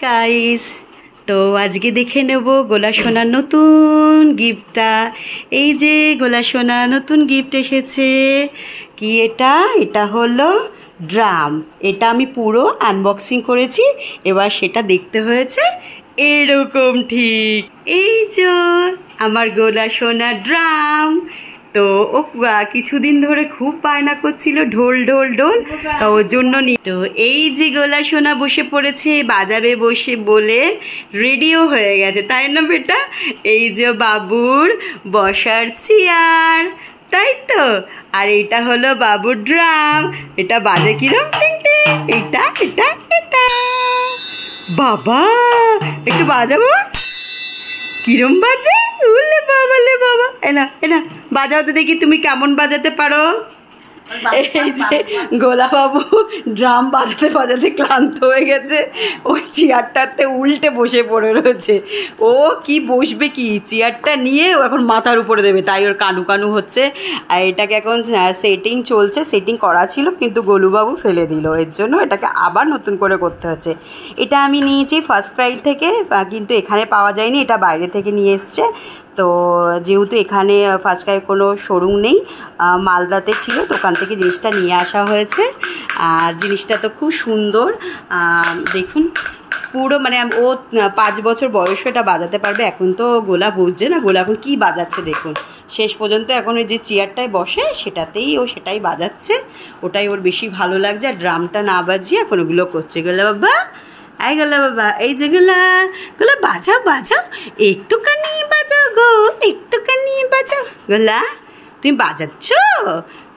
Guys, তো আজকে দেখে নেব গোলা সোনার নতুন গিফটটা। এই যে গোলা সোনা নতুন গিফট এসেছে। কি এটা? এটা হলো ড্রাম। এটা আমি পুরো আনবক্সিং করেছি, এবার সেটা দেখতে হয়েছে এরকম। ঠিক এই যে আমার গোলা সোনা ড্রাম। তো ও কিছুদিন ধরে খুব বায়না করছিল ঢোল ঢোল ঢোল, তো ওর জন্য তো এই যে গোলা সোনা বসে পড়েছে, বাজাবে বসে বলে রেডিও হয়ে গেছে, তাই না বেটা? এই যে বাবুর বসার চেয়ার, তাই তো। আর এটা হলো বাবুর ড্রাম। এটা বাজে কিরম? টিং টিং। এটা এটা এটা বাবা, একটু বাজাবো। কিরম বাজে? উলে বাবা লে বাবা। এনা এনা বাজাও তো দেখি তুমি কেমন বাজাতে পারো। এই যে গোলাবাবু ড্রাম বাজাতে বাজাতে ক্লান্ত হয়ে গেছে, ওই চেয়ারটাতে উল্টে বসে পড়ে রয়েছে। ও কি বসবে কি, চেয়ারটা নিয়ে ও এখন মাথার উপরে দেবে, তাই ওর কানু কানু হচ্ছে। আর এটাকে এখন সেটিং চলছে, সেটিং করা ছিল কিন্তু গোলুবাবু ফেলে দিল, এর জন্য এটাকে আবার নতুন করে করতে হচ্ছে। এটা আমি নিয়েছি ফার্স্ট ক্রাই থেকে, কিন্তু এখানে পাওয়া যায়নি, এটা বাইরে থেকে নিয়ে এসছে। তো যেহেতু এখানে ফার্স্ট ক্রাই কোনো শোরুম নেই, মালদাতে ছিল, তো ওখান থেকে জিনিসটা নিয়ে আসা হয়েছে। আর জিনিসটা তো খুব সুন্দর, দেখুন পুরো মানে ও 5 বছর বয়সে এটা বাজাতে পারবে। এখন তো গোলা বুঝছে না, গোলা এখন কী বাজাচ্ছে দেখুন। শেষ পর্যন্ত এখন ওই যে চেয়ারটায় বসে সেটাতেই ও সেটাই বাজাচ্ছে, ওটাই ওর বেশি ভালো লাগছে। আর ড্রামটা না বাজিয়ে এখন ওগুলো করছে। গোলা বাবা, এই গোলা বাবা, এই যে গোলা গোলা বাজাও বাজাও, একটুখানি বাজাও গো, একটুখানি বাজাও। গোলা তুমি বাজাচ্ছ,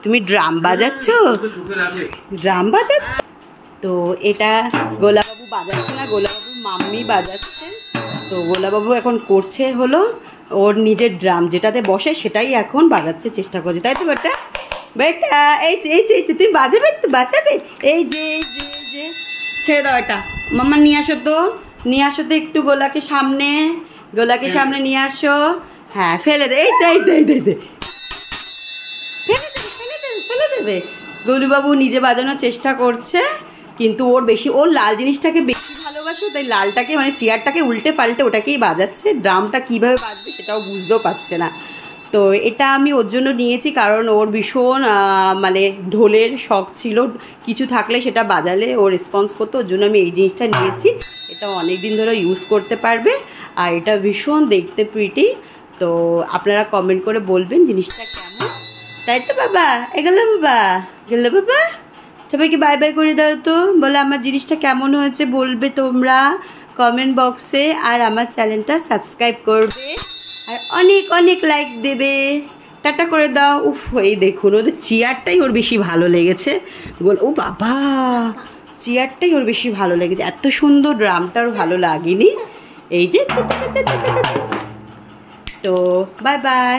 তুমি ড্রাম বাজাচ্ছ, ড্রাম বাজাচ্ছ। তো এটা গোলাবাবু বাজাচ্ছে না, গোলাবাবুর মাম্মি বাজাচ্ছে। তো গোলাবাবু এখন করছে হলো ওর নিজের ড্রাম, যেটাতে বসে সেটাই এখন বাজাচ্ছে চেষ্টা করছে, তাই তো বেটা? বেটা এই যে এই যে এই যে তুমি বাজাবে তো, বাজাবে। এই যে এই যে এই যে ছেড়ে দাও এটা। মাম্মা নিয়ে আসো তো, নিয়ে আসো তো একটু গোলাকে সামনে, গোলাকে সামনে নিয়ে আসো। হ্যাঁ ফেলে দে, এই দে এই দে এই দে ফেলে দেবে, ফেলে দেবে, ফেলে দেবে। গোলুবাবু নিজে বাজানোর চেষ্টা করছে, কিন্তু ওর বেশি, ওর লাল জিনিসটাকে বেশি ভালোবাসে, তাই লালটাকে মানে চেয়ারটাকে উল্টে পাল্টে ওটাকেই বাজাচ্ছে। ড্রামটা কীভাবে বাজবে সেটাও বুঝতেও পারছে না। তো এটা আমি ওর জন্য নিয়েছি, কারণ ওর ভীষণ মানে ঢোলের শখ ছিল, কিছু থাকলে সেটা বাজালে ও রেসপন্স করতো, ওর জন্য আমি এই জিনিসটা নিয়েছি। এটা অনেক দিন ধরে ইউজ করতে পারবে, আর এটা ভীষণ দেখতে প্রিটি। তো আপনারা কমেন্ট করে বলবেন জিনিসটা কেমন, তাই তো বাবা? এগুলো বাবা, গেল বাবা, সবাইকে বাই বাই করে দাও তো, বলে আমার জিনিসটা কেমন হয়েছে বলবে তোমরা কমেন্ট বক্সে। আর আমার চ্যানেলটা সাবস্ক্রাইব করবে, আর অনেক অনেক লাইক দেবে। টাটা করে দাও। উফ, এই দেখুন ওদের চেয়ারটাই ওর বেশি ভালো লেগেছে। ও বাবা, চেয়ারটাই ওর বেশি ভালো লেগেছে, এত সুন্দর ড্রামটা ওর ভালো লাগেনি। এই যে তো বাই বাই।